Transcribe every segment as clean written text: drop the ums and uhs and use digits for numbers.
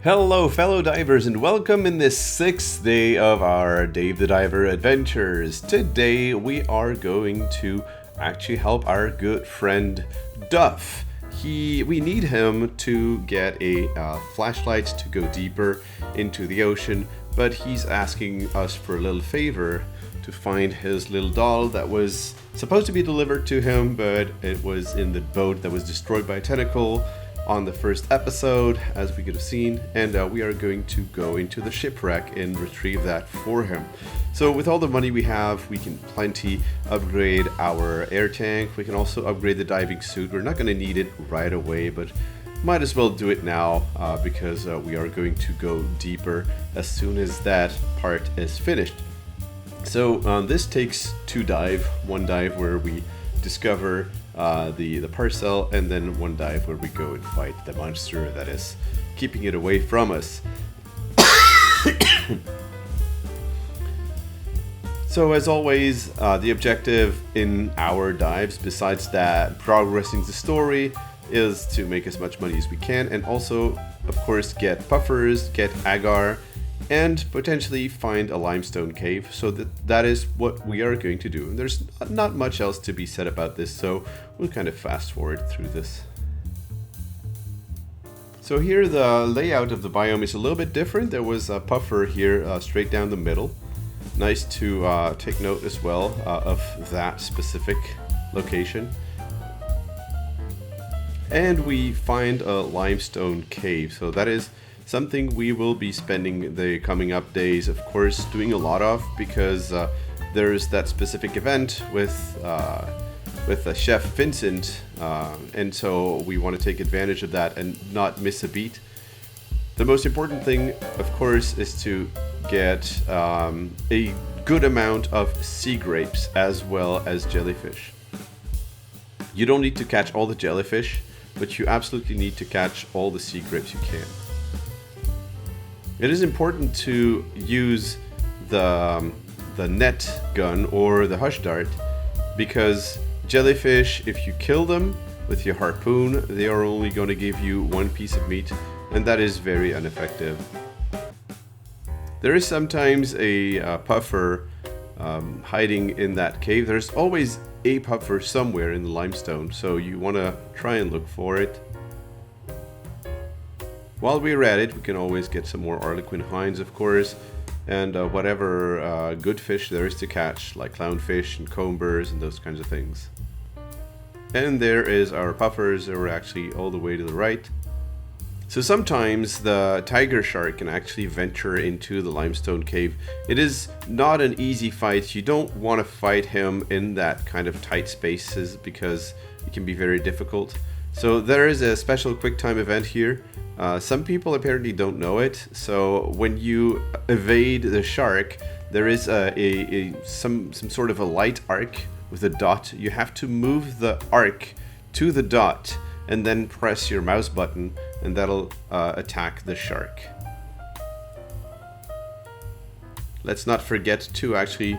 Hello fellow divers and welcome in this 6th day of our Dave the Diver adventures. Today we are going to actually help our good friend Duff. We need him to get a flashlight to go deeper into the ocean, but he's asking us for a little favor to find his little doll that was supposed to be delivered to him, but it was in the boat that was destroyed by a tentacle on the first episode, as we could have seen, and we are going to go into the shipwreck and retrieve that for him. So with all the money we have, we can plenty upgrade our air tank. We can also upgrade the diving suit. We're not going to need it right away, but might as well do it now because we are going to go deeper as soon as that part is finished. So this takes two dives, one dive where we discover the parcel, and then one dive where we go and fight the monster that is keeping it away from us. So as always, the objective in our dives, besides that progressing the story, is to make as much money as we can, and also of course get puffers, get agar, and potentially find a limestone cave. So that is what we are going to do. And there's not much else to be said about this, so we'll kind of fast forward through this. So here the layout of the biome is a little bit different. There was a puffer here straight down the middle. Nice to take note as well of that specific location. And we find a limestone cave. So that is something we will be spending the coming up days, of course, doing a lot of, because there's that specific event with Chef Vincent, and so we want to take advantage of that and not miss a beat. The most important thing, of course, is to get a good amount of sea grapes as well as jellyfish. You don't need to catch all the jellyfish, but you absolutely need to catch all the sea grapes you can. It is important to use the net gun or the hush dart, because jellyfish, if you kill them with your harpoon, they are only going to give you one piece of meat, and that is very ineffective. There is sometimes a puffer hiding in that cave. There's always a puffer somewhere in the limestone, so you want to try and look for it. While we're at it, we can always get some more Harlequin hinds, of course, and whatever good fish there is to catch, like clownfish and combers and those kinds of things. And there is our puffers. They were actually all the way to the right. So sometimes the tiger shark can actually venture into the limestone cave. It is not an easy fight. You don't want to fight him in that kind of tight spaces because it can be very difficult. So there is a special quick time event here. Some people apparently don't know it. So when you evade the shark, there is some sort of a light arc with a dot. You have to move the arc to the dot and then press your mouse button, and that'll attack the shark. Let's not forget to actually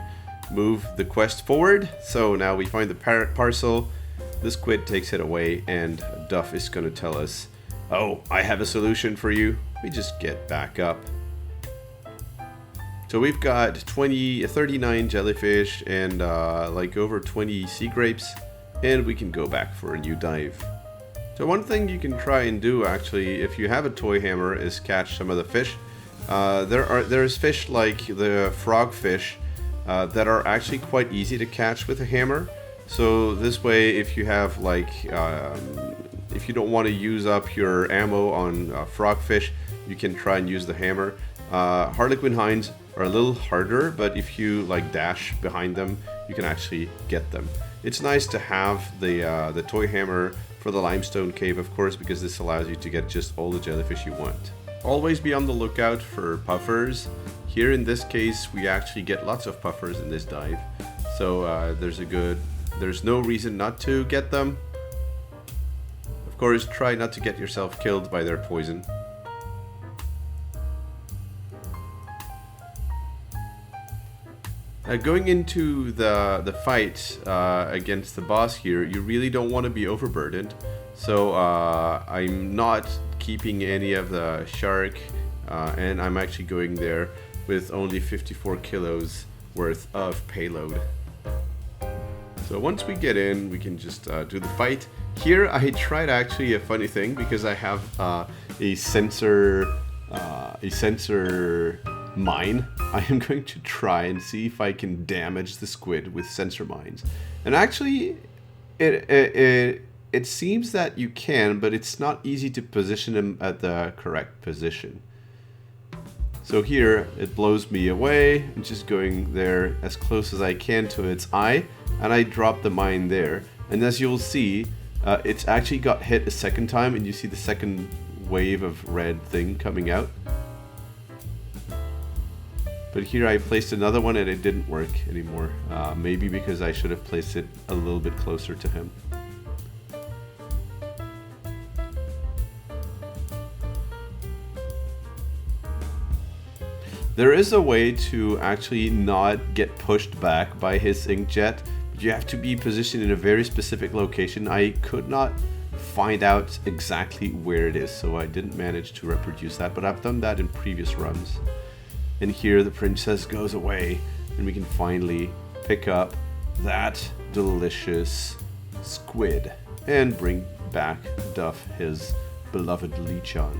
move the quest forward. So now we find the parcel. The squid takes it away, and Duff is going to tell us, "Oh, I have a solution for you." We just get back up. So we've got 39 jellyfish and like over 20 sea grapes, and we can go back for a new dive. So one thing you can try and do, actually, if you have a toy hammer, is catch some of the fish. There's fish like the frogfish that are actually quite easy to catch with a hammer. So this way, if you have like if you don't want to use up your ammo on frogfish, you can try and use the hammer. Harlequin hinds are a little harder, but if you like dash behind them, you can actually get them. It's nice to have the toy hammer for the limestone cave, of course, because this allows you to get just all the jellyfish you want. Always be on the lookout for puffers. Here in this case, we actually get lots of puffers in this dive, so there's no reason not to get them. Of course, try not to get yourself killed by their poison. Going into the fight against the boss here, you really don't want to be overburdened. So I'm not keeping any of the shark, and I'm actually going there with only 54 kilos worth of payload. So once we get in, we can just do the fight. Here I tried actually a funny thing because I have a sensor mine. I am going to try and see if I can damage the squid with sensor mines. And actually, it seems that you can, but it's not easy to position them at the correct position. So here it blows me away. I'm just going there as close as I can to its eye, and I drop the mine there. And as you'll see, it's actually got hit a second time, and you see the second wave of red thing coming out. But here I placed another one and it didn't work anymore. Maybe because I should have placed it a little bit closer to him. There is a way to actually not get pushed back by his inkjet, but you have to be positioned in a very specific location. I could not find out exactly where it is, so I didn't manage to reproduce that, but I've done that in previous runs. And here the princess goes away, and we can finally pick up that delicious squid and bring back Duff, his beloved Lechon.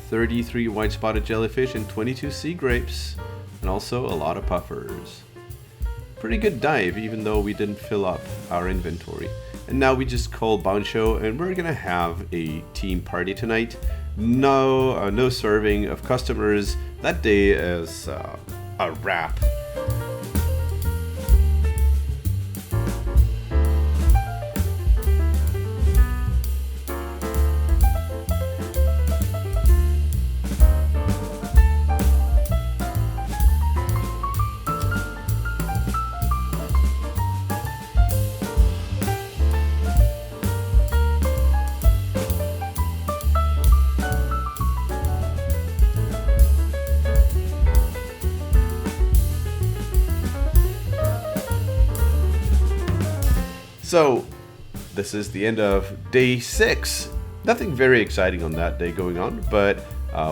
33 white spotted jellyfish and 22 sea grapes, and also a lot of puffers. Pretty good dive, even though we didn't fill up our inventory. And now we just call Bancho, and we're gonna have a team party tonight. No serving of customers. That day is a wrap. So, this is the end of day 6. Nothing very exciting on that day going on, but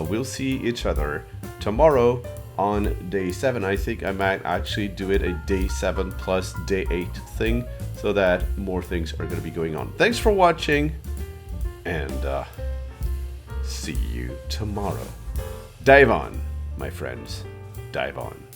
we'll see each other tomorrow on day 7. I think I might actually do it a day 7 plus day 8 thing, so that more things are going to be going on. Thanks for watching, and see you tomorrow. Dive on, my friends. Dive on.